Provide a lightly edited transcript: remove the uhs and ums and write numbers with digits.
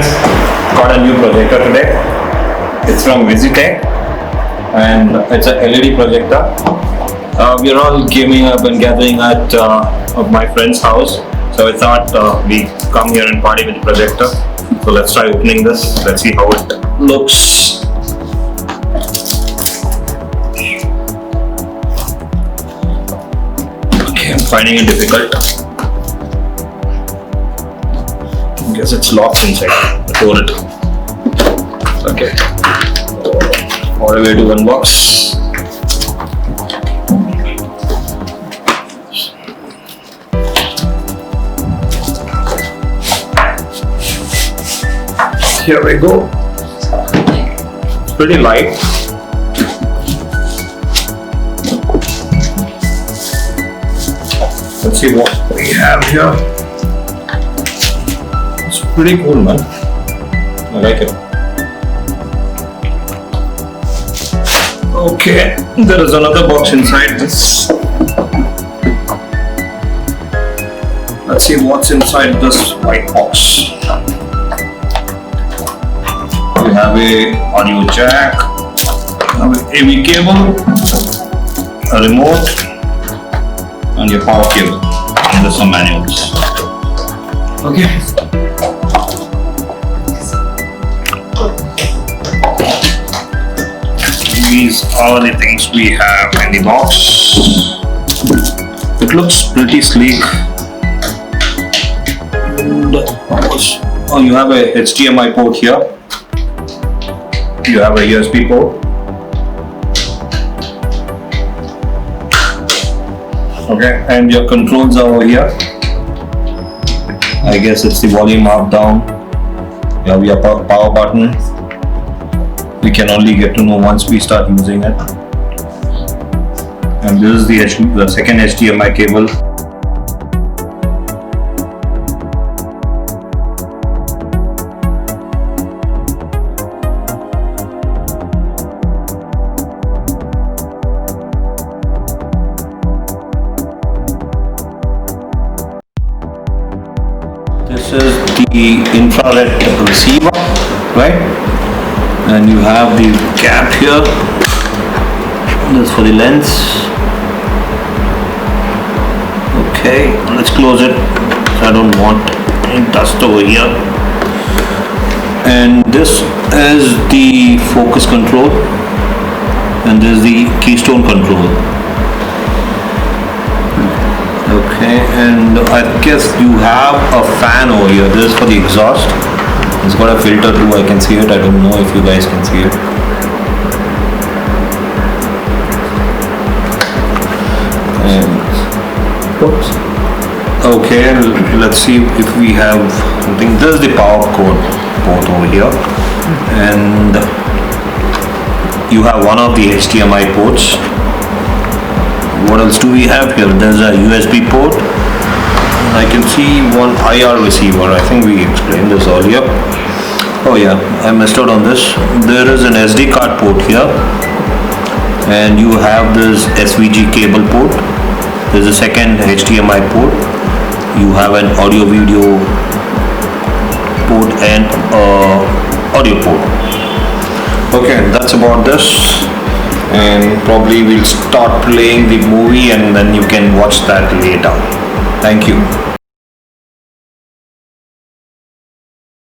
friends, got a new projector today. It's from VISITEK and it's a LED projector. We're all gaming up and gathering at my friend's house, so I thought we come here and party with the projector. So let's try opening this. Let's see how it looks. Okay, I'm finding it difficult. I guess it's locked inside. Hold it. Okay. All the way to unbox. Here we go. It's pretty light. Let's see what we have here. It's pretty cool, man. I like it. Okay, there is another box inside this. Let's see what's inside this white box. We have a audio jack, have an AV cable, a remote, and your power cable. And there's some manuals. Okay. These are the things we have in the box. It looks pretty sleek. And oh, you have a HDMI port here. You have a USB port. Okay, and your controls are over here. I guess it's the volume up, down. You have your power button. We can only get to know once we start using it. And this is the second HDMI cable. This is the infrared receiver, right? And you have the cap here. This is for the lens. Okay, let's close it. So I don't want any dust over here. And this is the focus control. And this is the keystone control. Okay, and I guess you have a fan over here. This is for the exhaust. It's got a filter too, I can see it. I don't know if you guys can see it. And oops. Okay, let's see if we have something. This is the power cord port over here. And you have one of the HDMI ports. What else do we have here? There's a USB port. I can see one IR receiver. I think we explained this earlier. Oh yeah, I missed out on this. There is an SD card port here. And you have this SVG cable port. There's a second HDMI port. You have an audio video port and audio port. Okay, that's about this. And probably we'll start playing the movie and then you can watch that later. Thank you.